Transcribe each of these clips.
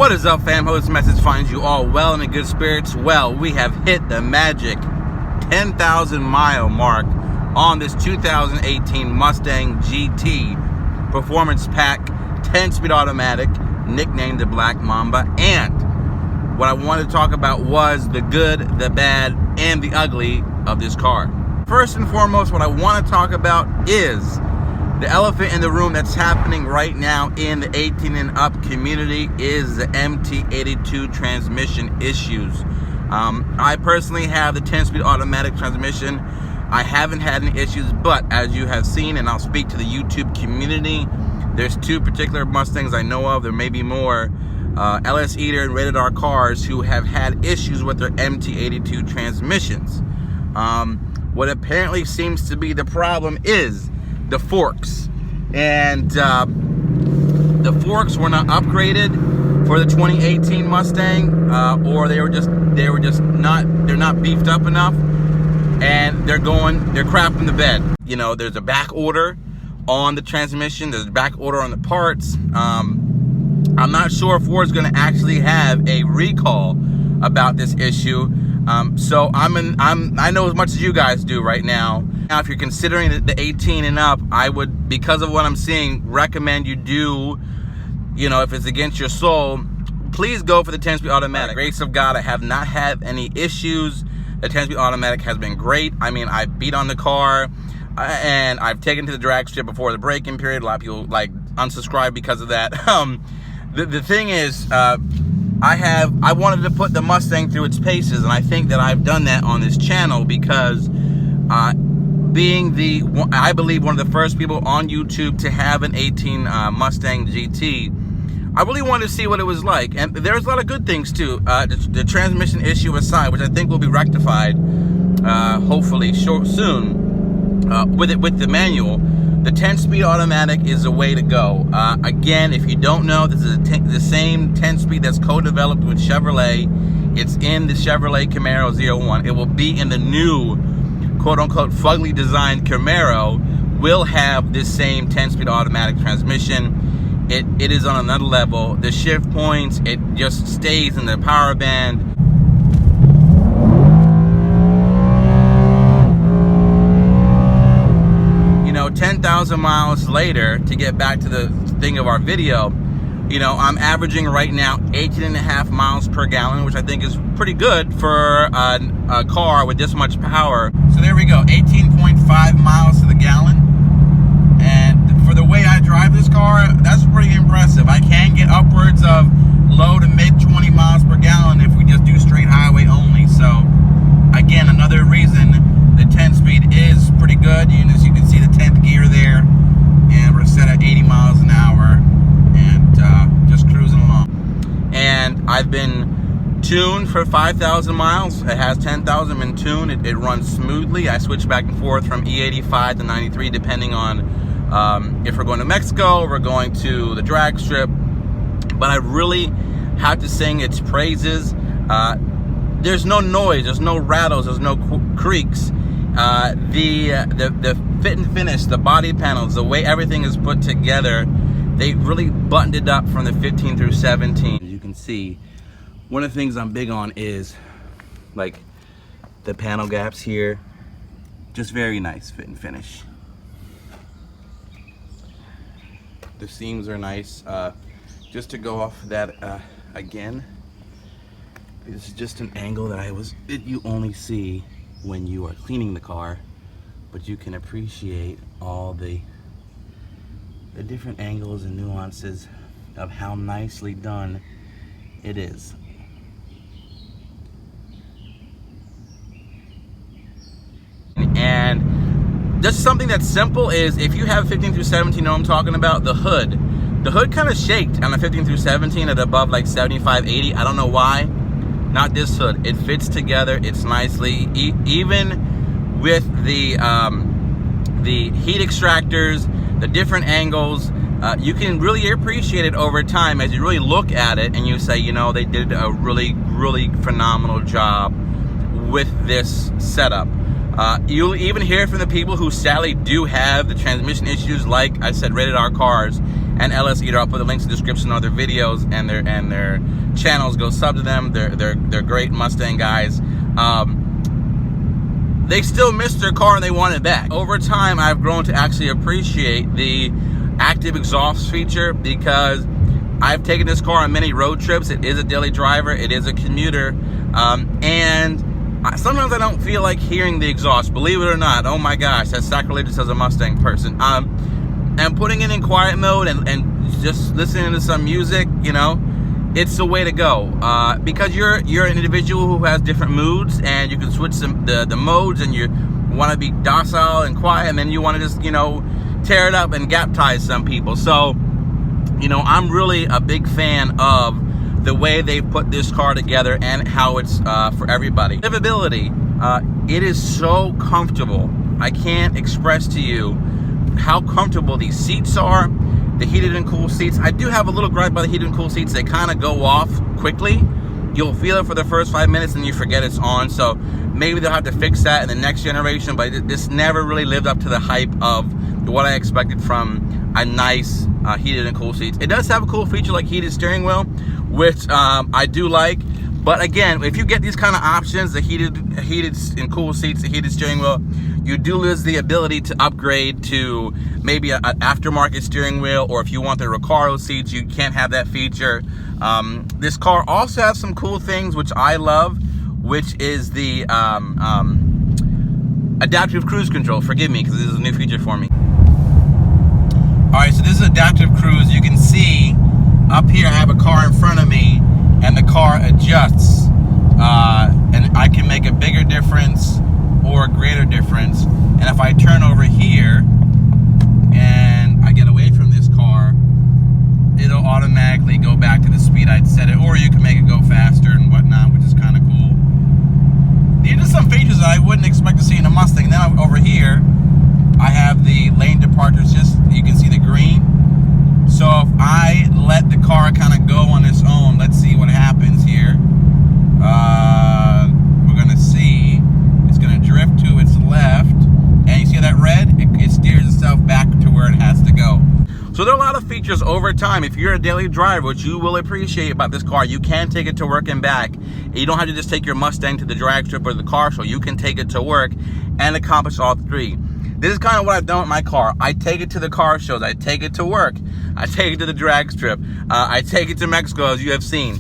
What is up, fam? Hope this message finds you all well and in good spirits. Well, we have hit the magic 10,000 mile mark on this 2018 Mustang GT Performance Pack 10-speed automatic, nicknamed the Black Mamba. And what I wanted to talk about was the good, the bad, and the ugly of this car. First and foremost, what I want to talk about is the elephant in the room that's happening right now in the 18 and up community is the MT82 transmission issues. I personally have the 10-speed automatic transmission. I haven't had any issues, but as you have seen, and I'll speak to the YouTube community, there's two particular Mustangs I know of, there may be more, LS Eater and Rated R cars who have had issues with their MT82 transmissions. What apparently seems to be the problem is the forks, and the forks were not upgraded for the 2018 Mustang, or they're not beefed up enough, and they're crap in the bed. You know, there's a back order on the transmission, there's a back order on the parts. I'm not sure if Ford's going to actually have a recall about this issue. So I know as much as you guys do right now. Now, if you're considering the 18 and up, I would, because of what I'm seeing, recommend you do, you know, if it's against your soul, please go for the 10-speed automatic. By the grace of God, I have not had any issues. The 10-speed automatic has been great. I mean, I beat on the car, and I've taken to the drag strip before the break-in period. A lot of people like unsubscribe because of that. The thing is, I wanted to put the Mustang through its paces, and I think that I've done that on this channel because being I believe one of the first people on YouTube to have an 18 Mustang GT, I really wanted to see what it was like. And there's a lot of good things too. The transmission issue aside, which I think will be rectified hopefully soon with the manual. The 10-speed automatic is the way to go. Again, if you don't know, this is the same 10-speed that's co-developed with Chevrolet. It's in the Chevrolet Camaro 01. It will be in the new, quote-unquote, fugly designed Camaro. Will have this same 10-speed automatic transmission. It is on another level. The shift points, it just stays in the power band. 10,000 miles later, to get back to the thing of our video, you know, I'm averaging right now 18.5 miles per gallon, which I think is pretty good for a car with this much power. So there we go, 18.5 miles to the gallon. And for the way I drive this car, that's pretty impressive. I can get upwards of low to mid 20 miles per gallon if we just do straight highway only. So again, another reason the 10-speed is pretty good. As you can see, the 10th gear there, and we're set at 80 miles an hour and just cruising along. And I've been tuned for 5,000 miles. It has 10,000 in tune. It runs smoothly. I switch back and forth from E85 to 93 depending on if we're going to Mexico or we're going to the drag strip. But I really have to sing its praises. There's no noise, there's no rattles, there's no creaks. The fit and finish, the body panels, the way everything is put together, they really buttoned it up from the 15 through 17. As you can see, one of the things I'm big on is like the panel gaps here. Just very nice fit and finish. The seams are nice. Just to go off that again, this is just an angle that you only see when you are cleaning the car, but you can appreciate all the different angles and nuances of how nicely done it is. And just something that's simple is, if you have 15 through 17, you know what I'm talking about, the hood. The hood kind of shaked on the 15 through 17 at above like 75, 80. I don't know why. Not this hood. It fits together. It's nicely, even with the heat extractors, the different angles. You can really appreciate it over time as you really look at it and you say, you know, they did a really, really phenomenal job with this setup. You'll even hear from the people who sadly do have the transmission issues, like I said, Rated R cars, and LS Eater. I'll put the links in the description of their videos and their channels. Go sub to them. They're great Mustang guys. They still missed their car and they want it back. Over time, I've grown to actually appreciate the active exhaust feature, because I've taken this car on many road trips. It is a daily driver. It is a commuter. And sometimes I don't feel like hearing the exhaust. Believe it or not. Oh my gosh, that's sacrilegious as a Mustang person. And putting it in quiet mode and just listening to some music, you know, it's the way to go, because you're an individual who has different moods, and you can switch the modes, and you want to be docile and quiet, and then you want to just, you know, tear it up and gap ties some people. So, you know, I'm really a big fan of the way they put this car together and how it's for everybody. Livability, it is so comfortable. I can't express to you how comfortable these seats are. The heated and cool seats. I do have a little gripe by the heated and cool seats. They kind of go off quickly. You'll feel it for the first 5 minutes and you forget it's on. So maybe they'll have to fix that in the next generation. But this never really lived up to the hype of what I expected from a nice heated and cool seats. It does have a cool feature like heated steering wheel, which I do like. But again, if you get these kind of options, the heated and cool seats, the heated steering wheel, you do lose the ability to upgrade to maybe an aftermarket steering wheel, or if you want the Recaro seats, you can't have that feature. This car also has some cool things, which I love, which is the adaptive cruise control. Forgive me, because this is a new feature for me. All right, so this is adaptive cruise. You can see up here I have a car in front of me, and the car adjusts, and I can make a bigger difference or a greater difference. And if I turn over here and I get away from this car, it'll automatically go back to the speed I'd set it, or you can make it go faster and whatnot, which is kind of cool. These are some features that I wouldn't expect to see in a Mustang. Then over here I have the lane departures. Just, you can see the green. So if I let the car kind of go on its own, let's see what happens here. We're gonna see it's gonna drift to its left, and you see that red? It steers itself back to where it has to go. So there are a lot of features over time. If you're a daily driver, which you will appreciate about this car, you can take it to work and back. You don't have to just take your Mustang to the drag strip or the car show. You can take it to work and accomplish all three. This is kind of what I've done with my car. I take it to the car shows. I take it to work. I take it to the drag strip. I take it to Mexico, as you have seen.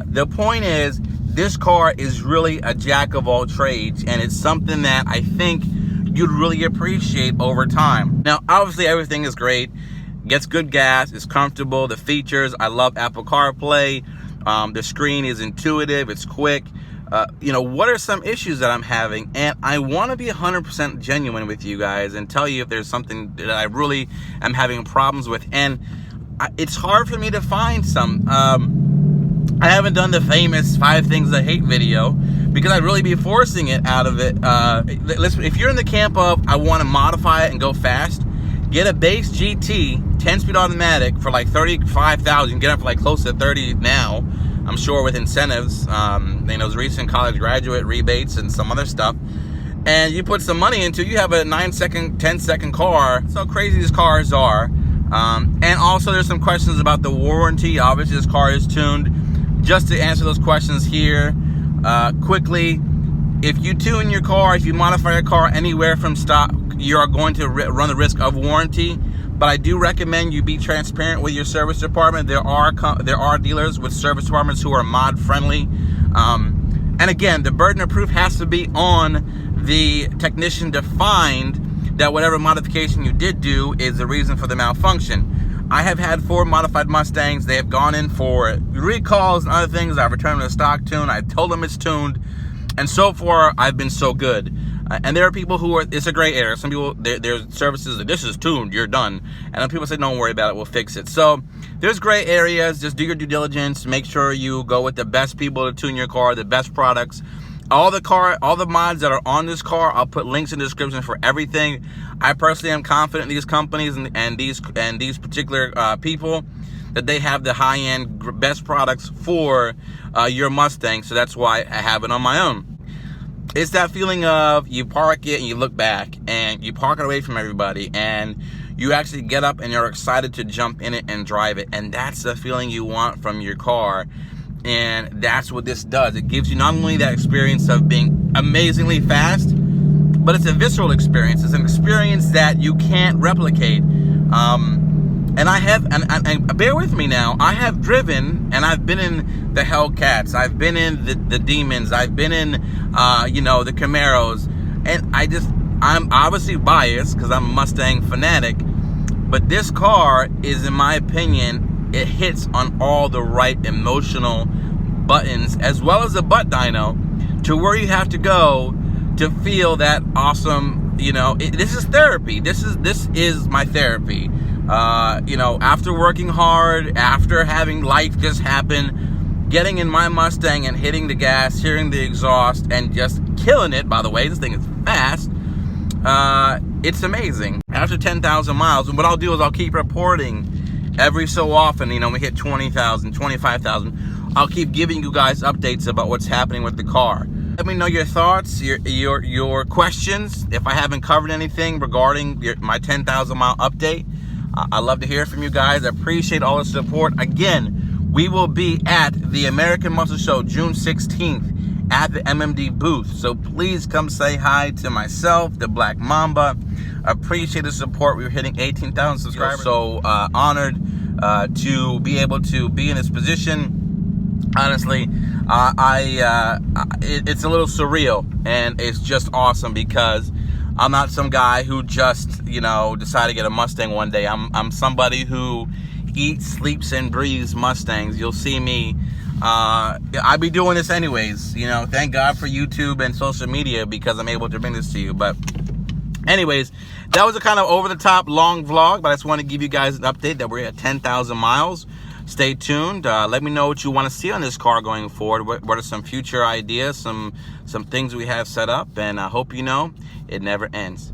The point is, this car is really a jack of all trades, and it's something that I think you'd really appreciate over time. Now, obviously, everything is great. Gets good gas. It's comfortable. The features, I love Apple CarPlay. The screen is intuitive. It's quick. You know, what are some issues that I'm having? And I want to be 100% genuine with you guys and tell you if there's something that I really am having problems with. And it's hard for me to find some. I haven't done the famous 5 things I hate video, because I'd really be forcing it out of it. Listen, if you're in the camp of, I want to modify it and go fast, get a base GT 10-speed automatic for like $35,000. You can get it for like close to 30 now, I'm sure, with incentives, you know, those recent college graduate rebates and some other stuff. And you put some money into, you have a 9-second, 10-second car. That's how crazy these cars are. And also there's some questions about the warranty. Obviously this car is tuned. Just to answer those questions here quickly, if you tune your car, if you modify your car anywhere from stock, you are going to run the risk of warranty. But I do recommend you be transparent with your service department. There are dealers with service departments who are mod friendly. And again, the burden of proof has to be on the technician to find that whatever modification you did do is the reason for the malfunction. I have had 4 modified Mustangs. They have gone in for recalls and other things. I've returned them to stock tune. I've told them it's tuned. And so far, I've been so good. And there are people who are, it's a gray area. Some people, their services, this is tuned, you're done. And then people say, don't worry about it, we'll fix it. So there's gray areas. Just do your due diligence. Make sure you go with the best people to tune your car, the best products. All the mods that are on this car, I'll put links in the description for everything. I personally am confident in these companies and these particular people that they have the high-end best products for your Mustang. So that's why I have it on my own. It's that feeling of you park it and you look back and you park it away from everybody and you actually get up and you're excited to jump in it and drive it. And that's the feeling you want from your car. And that's what this does. It gives you not only that experience of being amazingly fast, but it's a visceral experience. It's an experience that you can't replicate. And I have, and bear with me now, I have driven and I've been in the Hellcats, I've been in the Demons, I've been in, you know, the Camaros, and I'm obviously biased because I'm a Mustang fanatic, but this car is, in my opinion, it hits on all the right emotional buttons, as well as the butt dyno, to where you have to go to feel that awesome, you know, this is therapy. This is my therapy. You know, after working hard, after having life just happen, getting in my Mustang and hitting the gas, hearing the exhaust, and just killing it, by the way, this thing is fast, it's amazing. After 10,000 miles, and what I'll do is I'll keep reporting every so often, you know, we hit 20,000, 25,000, I'll keep giving you guys updates about what's happening with the car. Let me know your thoughts, your questions, if I haven't covered anything regarding my 10,000 mile update. I love to hear from you guys. I appreciate all the support. Again, we will be at the American Muscle Show June 16th at the MMD booth. So please come say hi to myself, the Black Mamba. I appreciate the support. We're hitting 18,000 subscribers. So honored to be able to be in this position. Honestly, it's a little surreal, and it's just awesome because I'm not some guy who just, you know, decided to get a Mustang one day. I'm somebody who eats, sleeps, and breathes Mustangs. You'll see me. I'd be doing this anyways. You know, thank God for YouTube and social media because I'm able to bring this to you. But anyways, that was a kind of over-the-top long vlog, but I just want to give you guys an update that we're at 10,000 miles. Stay tuned. Let me know what you want to see on this car going forward. What are some future ideas, some things we have set up, and I hope you know it never ends.